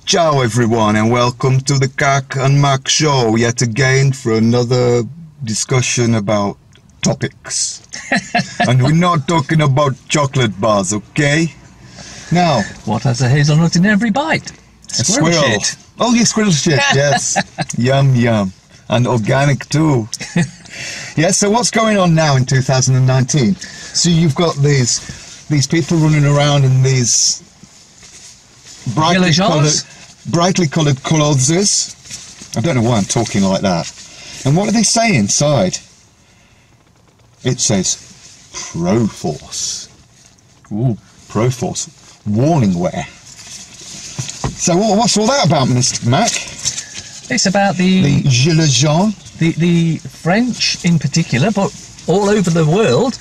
Ciao everyone and welcome to the KaK M Show yet again for another discussion about topics. And we're not talking about chocolate bars, okay? Now, what has a hazelnut in every bite? Squirrel shit. Oh yeah, squirrel shit, yes. Yum yum. And organic too. Yeah, so what's going on now in 2019? So you've got these people running around in these brightly coloured clothes. I don't know why I'm talking like that. And what do they say inside? It says Pro-Force. Ooh. Pro-Force. Warning wear. So what's all that about, Mr. Mac? It's about the Gilets jaunes. The French in particular, but all over the world,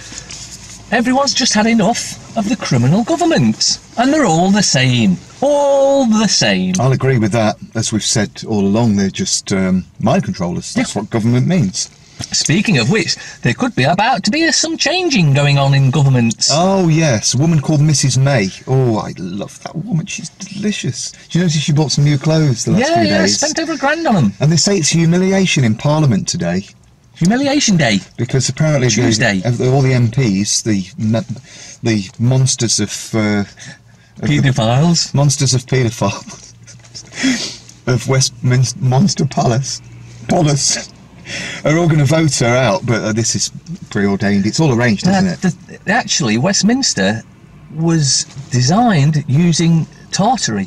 everyone's just had enough of the criminal government. And they're all the same. All the same. I'll agree with that. As we've said all along, they're just mind controllers. That's what government means. Speaking of which, there could be about to be some changing going on in governments. Oh, yes. A woman called Mrs. May. Oh, I love that woman. She's delicious. Do you notice she bought some new clothes the last few days? Yeah, spent over £1,000 on them. And they say it's humiliation in Parliament today. Humiliation Day. Because apparently Tuesday. all the MPs, the monsters of... paedophiles. Monsters of paedophiles of Westminster Monster Palace are all going to vote her out, but this is preordained. It's all arranged, isn't it? Actually, Westminster was designed using Tartary.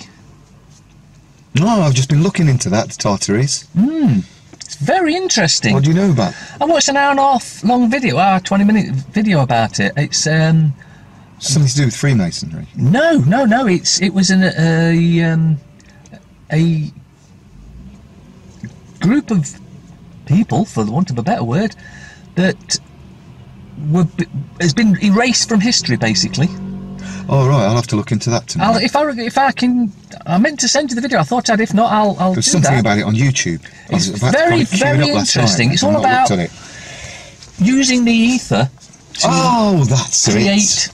Oh, I've just been looking into that, the Tartaries. It's very interesting. What do you know about? I watched an hour-and-a-half long video, 20-minute video about it. It's something to do with Freemasonry. No. It was a group of people, for the want of a better word, that has been erased from history, basically. Oh right, I'll have to look into that tonight. If I can, I meant to send you the video. I thought I'd. If not, I'll do that. There's something about it on YouTube. It's very interesting. It's all about using the ether to create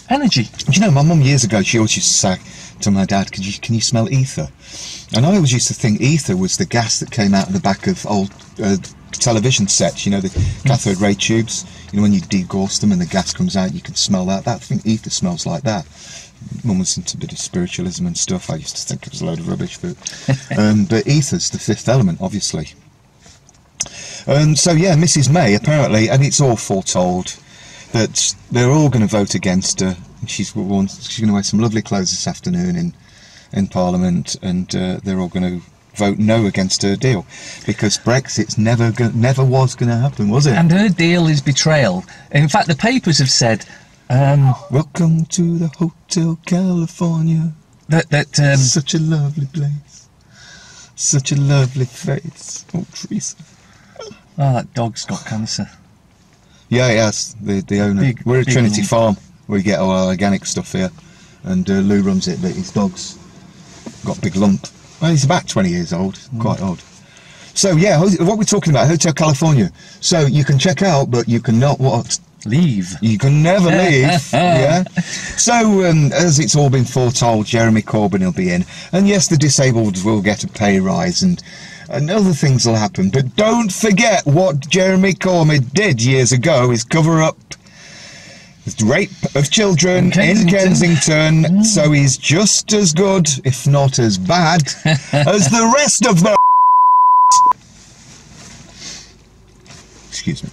energy. Do you know, my mum years ago, she always used to say to my dad, can you smell ether? And I always used to think ether was the gas that came out of the back of old television sets, you know, the cathode ray tubes. You know, when you degauss them and the gas comes out, you can smell that. I think ether smells like that. Mum was into a bit of spiritualism and stuff. I used to think it was a load of rubbish, but ether's the fifth element, obviously. So yeah, Mrs. May, apparently, and it's all foretold, that they're all going to vote against her. She's going to wear some lovely clothes this afternoon in Parliament, and they're all going to vote no against her deal, because Brexit's never was going to happen, was it? And her deal is betrayal. In fact, the papers have said, welcome to the Hotel California. That such a lovely place, such a lovely face. Oh, Teresa. Oh, that dog's got cancer. Yeah, he has. The owner. We're at Trinity Farm. We get our organic stuff here, and Lou runs it, but his dog's got a big lump. Well, he's about 20 years old, quite old. So yeah, what we're talking about, Hotel California. So you can check out, but you cannot leave. You can never leave. Yeah. So as it's all been foretold, Jeremy Corbyn will be in, and yes, the disabled will get a pay rise, and other things will happen. But don't forget what Jeremy Corbyn did years ago: is cover up the rape of children in Kensington. So he's just as good, if not as bad, as the rest of them. Excuse me.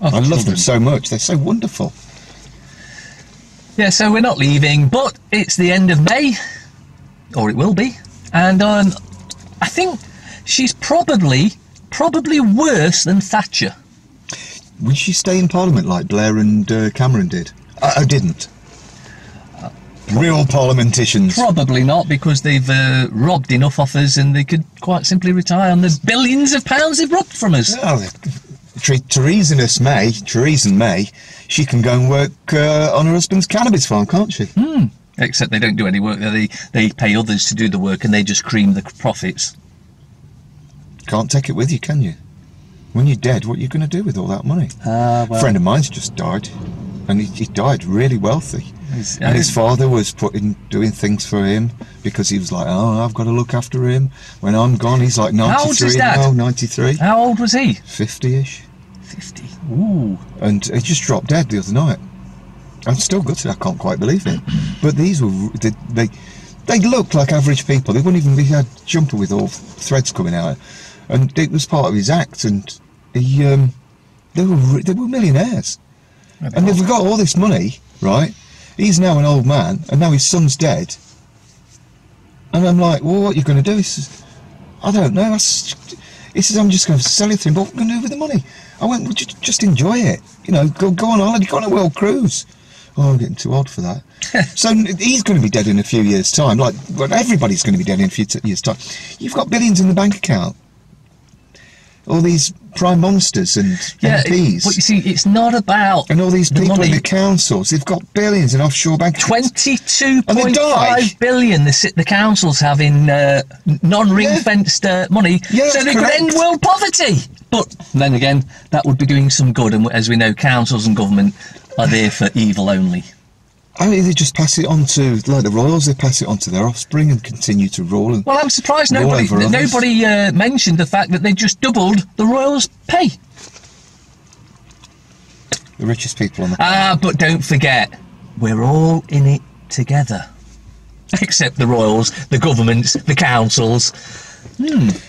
I love them so much. They're so wonderful. Yeah, so we're not leaving, but it's the end of May, or it will be, and I think she's probably worse than Thatcher. Would she stay in Parliament like Blair and Cameron did? I didn't. Real parliamenticians. Probably not, because they've robbed enough off us, and they could quite simply retire on the billions of pounds they've robbed from us. Oh, Theresa May, she can go and work on her husband's cannabis farm, can't she? Except they don't do any work there. They pay others to do the work, and they just cream the profits. Can't take it with you, can you? When you're dead, what are you going to do with all that money? Well, a friend of mine's just died. and he died really wealthy. And his father was doing things for him because he was like, oh, I've got to look after him. When I'm gone, he's like 93 How old's his dad? now, 93. How old was he? 50-ish. 50. Ooh. And he just dropped dead the other night. I'm still gutted, I can't quite believe it. But these were, they looked like average people. They wouldn't even be had jumper with all threads coming out. And it was part of his act, and he, they were millionaires. And they've got all this money, right? He's now an old man, and now his son's dead. And I'm like, well, what are you going to do? He says, I don't know. He says, I'm just going to sell it to him, but what are we going to do with the money? I went, well, just enjoy it. You know, go on holiday, go on a world cruise. Oh, I'm getting too old for that. So he's going to be dead in a few years' time. Like, well, everybody's going to be dead in a few years' time. You've got billions in the bank account. All these prime monsters and MPs. But you see, it's not about and all these people in the councils. They've got billions in offshore bank accounts. 22.5 billion the councils have in non-ring-fenced money, so they could end world poverty. But then again, that would be doing some good, and as we know, councils and government are there for evil only. I mean, they just pass it on to, like the royals, they pass it on to their offspring and continue to rule. And well, I'm surprised nobody mentioned the fact that they just doubled the royals' pay. The richest people on the planet. But don't forget, we're all in it together. Except the royals, the governments, the councils.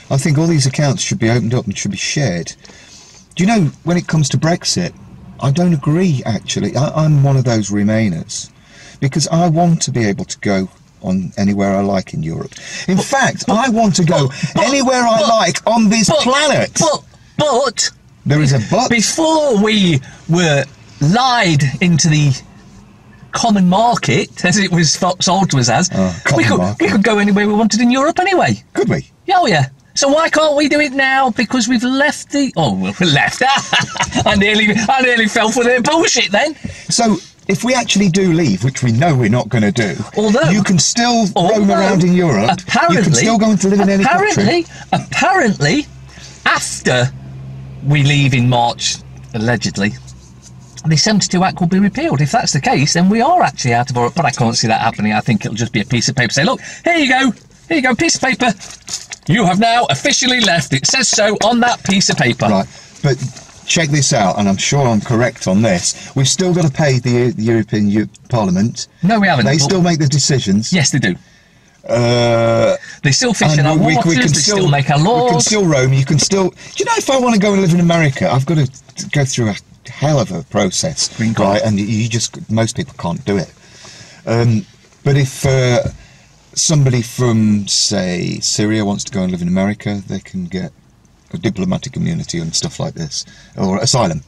I think all these accounts should be opened up and should be shared. Do you know, when it comes to Brexit, I don't agree, actually. I'm one of those Remainers. Because I want to be able to go on anywhere I like in Europe. In fact, I want to go anywhere I like on this planet. But... There is a but. Before we were lied into the common market, as it was sold to us as, we could go anywhere we wanted in Europe anyway. Could we? Oh, yeah. So why can't we do it now? Because we've left the... Oh, well, we left. I nearly fell for their bullshit then. So... if we actually do leave, which we know we're not going to do, you can still roam around in Europe. Apparently, you can still go and live in any country. Apparently, after we leave in March, allegedly, the 72 Act will be repealed. If that's the case, then we are actually out of Europe. But I can't see that happening. I think it'll just be a piece of paper. Say, look, here you go, piece of paper. You have now officially left. It says so on that piece of paper. Right, but... check this out, and I'm sure I'm correct on this. We've still got to pay the European Parliament. No, we haven't. They still make the decisions. Yes, they do. They still fish in our waters, they still make our laws. We can still roam, you can still... Do you know, if I want to go and live in America, I've got to go through a hell of a process, right? And most people can't do it. But if somebody from, say, Syria wants to go and live in America, they can get a diplomatic immunity and stuff like this, or asylum.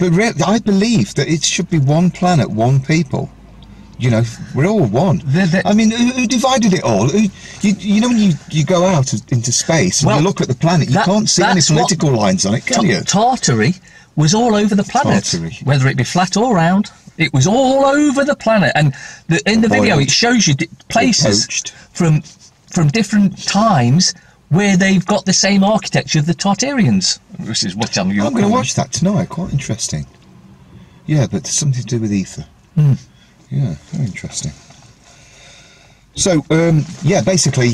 But I believe that it should be one planet, one people. You know, we're all one. I mean, who divided it all? You know, when you go out into space and you look at the planet, you can't see any political lines on it, can you? Tartary was all over the planet, whether it be flat or round. It was all over the planet, and in the video it shows you places from different times where they've got the same architecture of the Tartarians. This is what I'm going to watch that tonight. Quite interesting. Yeah, but there's something to do with ether. Yeah, very interesting. So, yeah, basically,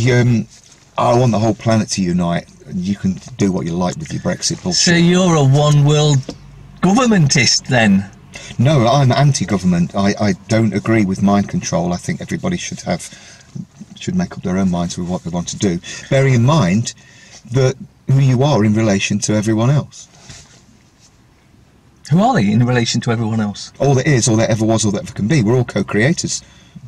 I want the whole planet to unite. You can do what you like with your Brexit bullshit. So you're a one-world governmentist, then? No, I'm anti-government. I don't agree with mind control. I think everybody should make up their own minds with what they want to do, bearing in mind that who you are in relation to everyone else. Who are they in relation to everyone else? All that is, all that ever was, all that ever can be. We're all co-creators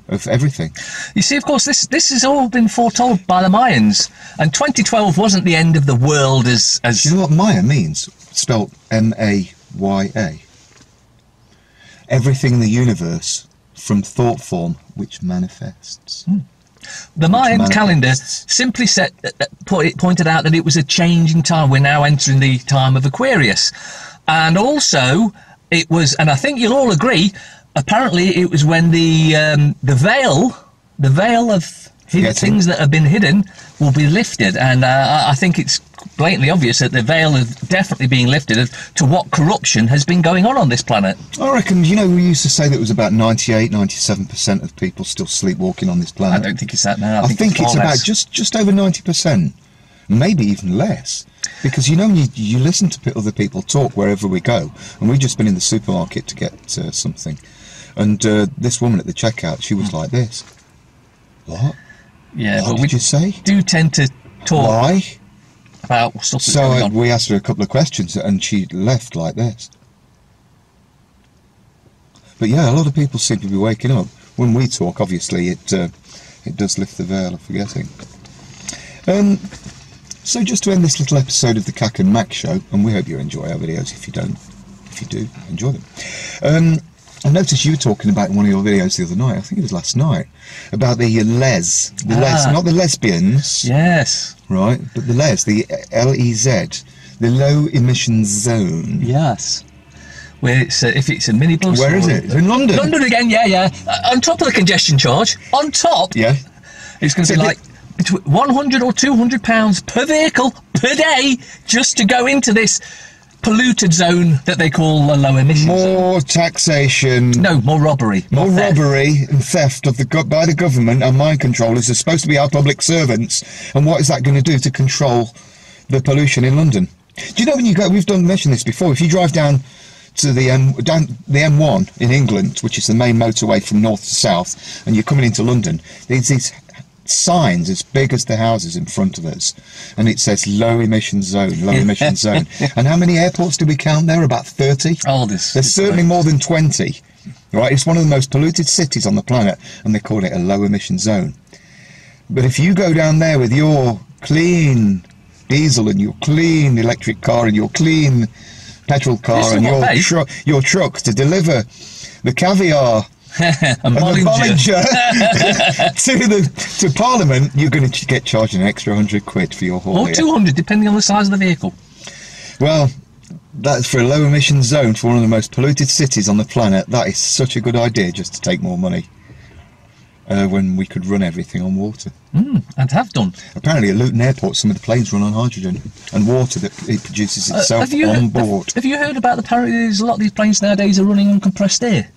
of everything. You see, of course, this has all been foretold by the Mayans, and 2012 wasn't the end of the world as... Do you know what Maya means? Spelled M-A-Y-A. Everything in the universe from thought form which manifests. The Mayan calendar simply pointed out that it was a changing time. We're now entering the time of Aquarius. And also, it was, and I think you'll all agree, apparently it was when the veil of things that have been hidden will be lifted. And I think it's blatantly obvious that the veil is definitely being lifted as to what corruption has been going on this planet. I reckon, you know, we used to say that it was about 98, 97% of people still sleepwalking on this planet. I don't think it's that now. I think it's about just over 90%, maybe even less. Because, you know, you listen to other people talk wherever we go, and we've just been in the supermarket to get something, and this woman at the checkout, she was like this. What? Yeah, what but did you say? Do tend to talk Why? about stuff that's going on. We asked her a couple of questions, and she left like this. But yeah, a lot of people seem to be waking up. When we talk, obviously, it does lift the veil of forgetting. So just to end this little episode of the KaK M Show, and we hope you enjoy our videos. If you do, enjoy them. I noticed you were talking about in one of your videos the other night, I think it was last night, about the LEZ. LEZ, not the lesbians. Yes. Right, but the LEZ, the LEZ, the low emission zone. Yes. Where it's if it's a minibus. Where is it? It's in London. London again, yeah. On top of the congestion charge, on top. Yeah. It's going to be like between £100 or £200 per vehicle per day just to go into this polluted zone that they call a low emission zone. More taxation. No, more robbery. More robbery and theft by the government and mind controllers are supposed to be our public servants. And what is that going to do to control the pollution in London? Do you know when you go? We've mentioned this before. If you drive down to the M1 in England, which is the main motorway from north to south, and you're coming into London, there's these signs as big as the houses in front of us, and it says low emission zone, low emission zone. And how many airports do we count there? About 30. There's certainly more than 20. Right, it's one of the most polluted cities on the planet, and they call it a low emission zone. But if you go down there with your clean diesel and your clean electric car and your clean petrol car and your truck to deliver the caviar and the Bollinger to Parliament, you're going to get charged an extra £100 for your haul. Or 200, depending on the size of the vehicle. Well, that's for a low emission zone for one of the most polluted cities on the planet. That is such a good idea, just to take more money when we could run everything on water. And have done. Apparently at Luton Airport some of the planes run on hydrogen and water that it produces itself on board. Have you heard about apparently there's a lot of these planes nowadays are running on compressed air?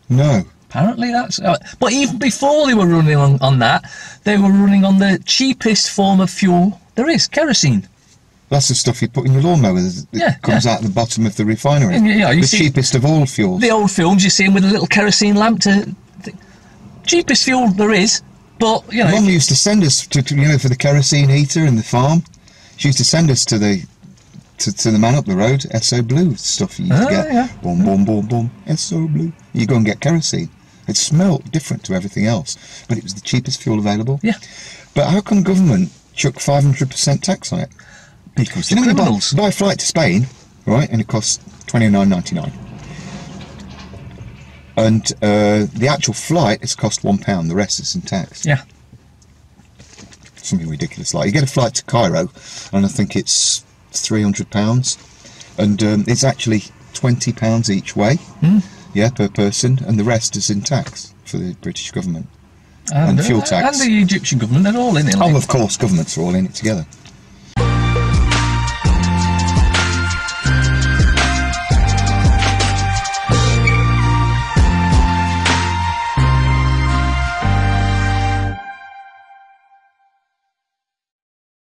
No. Apparently that's... but even before they were running on that, they were running on the cheapest form of fuel there is, kerosene. That's the stuff you put in your lawnmower that comes out the bottom of the refinery. The cheapest of all fuels. The old films you see them with a little kerosene lamp cheapest fuel there is, but, you know... Mum used to send us to for the kerosene heater in the farm. She used to send us to the man up the road, SO Blue stuff you used to get. Yeah. Boom, boom, boom, boom, SO Blue. You go and get kerosene. It smelled different to everything else, but it was the cheapest fuel available. Yeah. But how come government chuck 500% tax on it? Because the criminals. You buy a flight to Spain, right, and it costs $29.99. And the actual flight has cost £1, the rest is in tax. Yeah. Something ridiculous like. You get a flight to Cairo, and I think it's £300, and it's actually £20 each way, per person, and the rest is in tax for the British government and fuel tax. And the Egyptian government, they're all in it. Oh, of course, governments are all in it together.